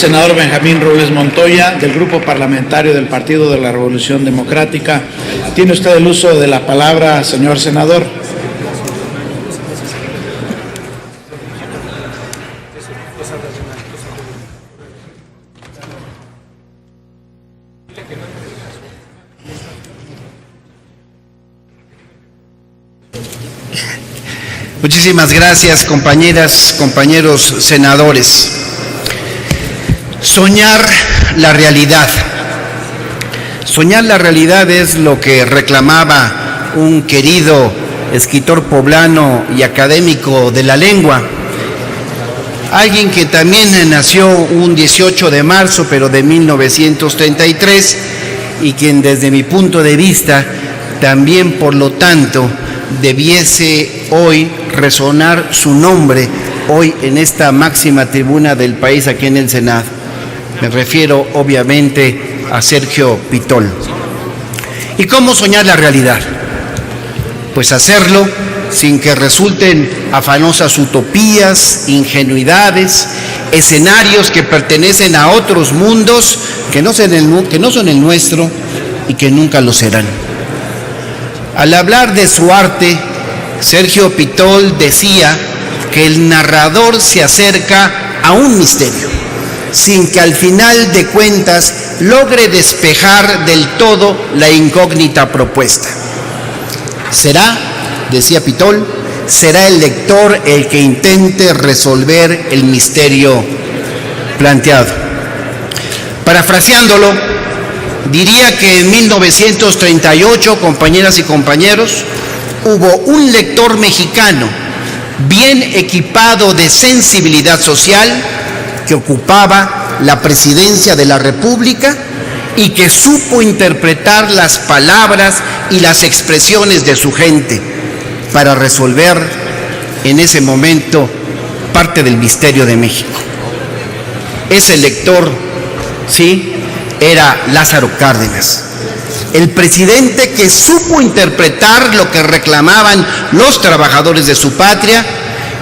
senador Benjamín Robles Montoya, del Grupo Parlamentario del Partido de la Revolución Democrática. Tiene usted el uso de la palabra, señor senador. Muchísimas gracias, compañeras, compañeros senadores. Soñar la realidad. Soñar la realidad es lo que reclamaba un querido escritor poblano y académico de la lengua. Alguien que también nació un 18 de marzo, pero de 1933, y quien desde mi punto de vista también, por lo tanto, debiese hoy resonar su nombre hoy en esta máxima tribuna del país, aquí en el Senado. Me refiero obviamente a Sergio Pitol. ¿Y cómo soñar la realidad? Pues hacerlo sin que resulten afanosas utopías, ingenuidades, escenarios que pertenecen a otros mundos que no son el nuestro y que nunca lo serán. Al hablar de su arte, Sergio Pitol decía que el narrador se acerca a un misterio, sin que al final de cuentas logre despejar del todo la incógnita propuesta. Será, decía Pitol, será el lector el que intente resolver el misterio planteado. Parafraseándolo, diría que en 1938, compañeras y compañeros, hubo un lector mexicano bien equipado de sensibilidad social que ocupaba la presidencia de la República y que supo interpretar las palabras y las expresiones de su gente para resolver en ese momento parte del misterio de México. Ese lector, sí, era Lázaro Cárdenas, el presidente que supo interpretar lo que reclamaban los trabajadores de su patria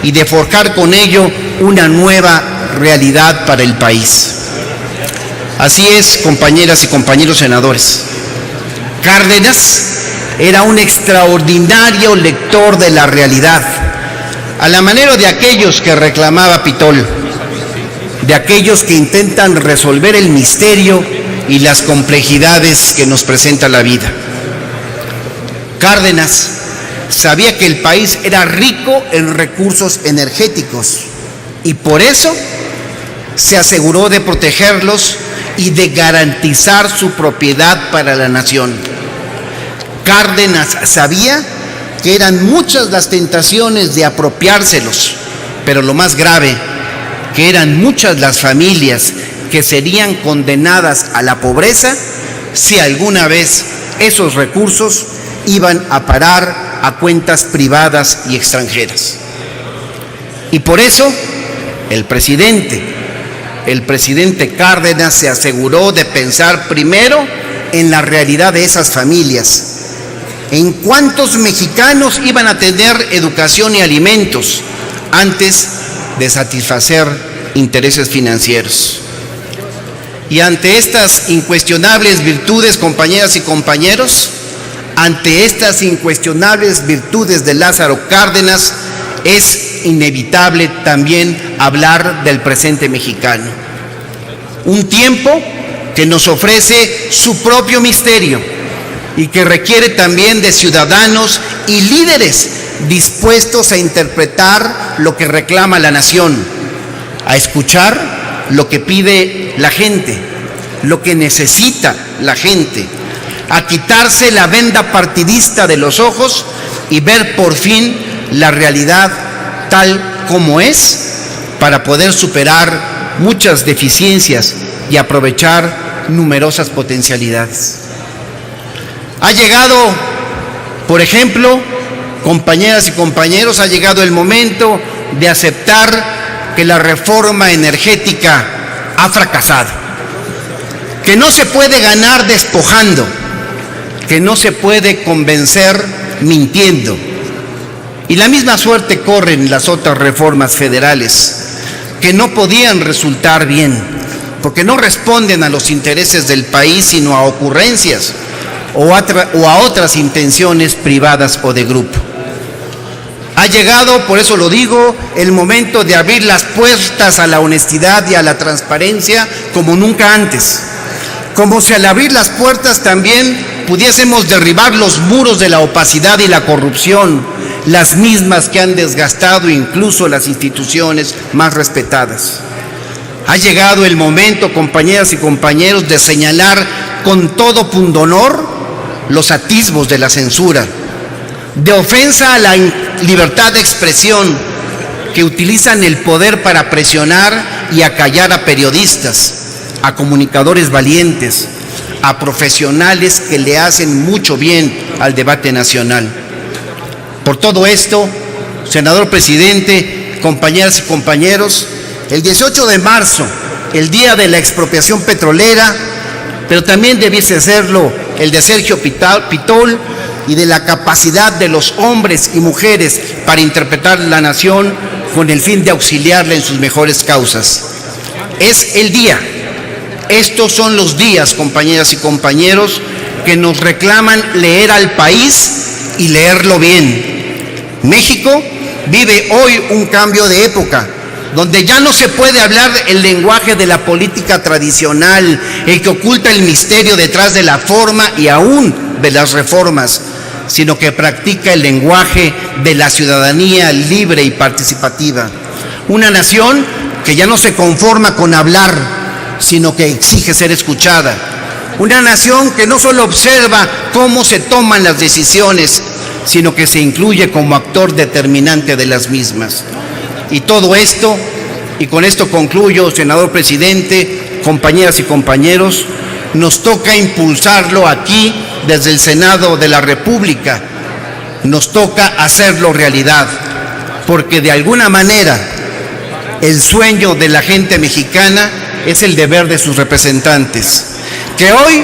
y de forjar con ello una nueva realidad para el país. Así es, compañeras y compañeros senadores. Cárdenas era un extraordinario lector de la realidad, a la manera de aquellos que reclamaba Pitol, de aquellos que intentan resolver el misterio y las complejidades que nos presenta la vida. Cárdenas sabía que el país era rico en recursos energéticos y por eso se aseguró de protegerlos y de garantizar su propiedad para la nación. Cárdenas sabía que eran muchas las tentaciones de apropiárselos, pero lo más grave, que eran muchas las familias que serían condenadas a la pobreza si alguna vez esos recursos iban a parar a cuentas privadas y extranjeras. Y por eso el presidente Cárdenas se aseguró de pensar primero en la realidad de esas familias, en cuántos mexicanos iban a tener educación y alimentos antes de satisfacer intereses financieros. Y ante estas incuestionables virtudes, compañeras y compañeros, ante estas incuestionables virtudes de Lázaro Cárdenas, es inevitable también hablar del presente mexicano. Un tiempo que nos ofrece su propio misterio y que requiere también de ciudadanos y líderes dispuestos a interpretar lo que reclama la nación, a escuchar lo que pide la gente, lo que necesita la gente, a quitarse la venda partidista de los ojos y ver por fin la realidad tal como es, para poder superar muchas deficiencias y aprovechar numerosas potencialidades. Ha llegado, por ejemplo, compañeras y compañeros, ha llegado el momento de aceptar que la reforma energética ha fracasado, que no se puede ganar despojando, que no se puede convencer mintiendo. Y la misma suerte corren las otras reformas federales, que no podían resultar bien, porque no responden a los intereses del país, sino a ocurrencias o a otras intenciones privadas o de grupo. Ha llegado, por eso lo digo, el momento de abrir las puertas a la honestidad y a la transparencia como nunca antes. Como si al abrir las puertas también pudiésemos derribar los muros de la opacidad y la corrupción, las mismas que han desgastado incluso las instituciones más respetadas. Ha llegado el momento, compañeras y compañeros, de señalar con todo pundonor los atisbos de la censura, de ofensa a la libertad de expresión, que utilizan el poder para presionar y acallar a periodistas, a comunicadores valientes, a profesionales que le hacen mucho bien al debate nacional. Por todo esto, senador presidente, compañeras y compañeros, el 18 de marzo, el día de la expropiación petrolera, pero también debiese serlo el de Sergio Pitol y de la capacidad de los hombres y mujeres para interpretar la nación con el fin de auxiliarla en sus mejores causas. Es el día. Estos son los días, compañeras y compañeros, que nos reclaman leer al país y leerlo bien. México vive hoy un cambio de época, donde ya no se puede hablar el lenguaje de la política tradicional, el que oculta el misterio detrás de la forma y aún de las reformas, sino que practica el lenguaje de la ciudadanía libre y participativa. Una nación que ya no se conforma con hablar, sino que exige ser escuchada. Una nación que no solo observa cómo se toman las decisiones, sino que se incluye como actor determinante de las mismas. Y todo esto, y con esto concluyo, senador presidente, compañeras y compañeros, nos toca impulsarlo aquí desde el Senado de la República. Nos toca hacerlo realidad, porque de alguna manera el sueño de la gente mexicana es el deber de sus representantes. Que hoy,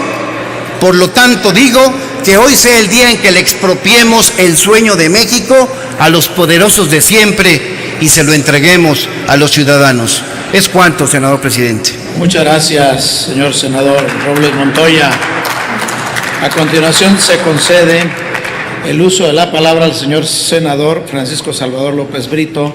por lo tanto, digo que hoy sea el día en que le expropiemos el sueño de México a los poderosos de siempre y se lo entreguemos a los ciudadanos. Es cuanto, senador presidente. Muchas gracias, señor senador Robles Montoya. A continuación se concede el uso de la palabra al señor senador Francisco Salvador López Brito,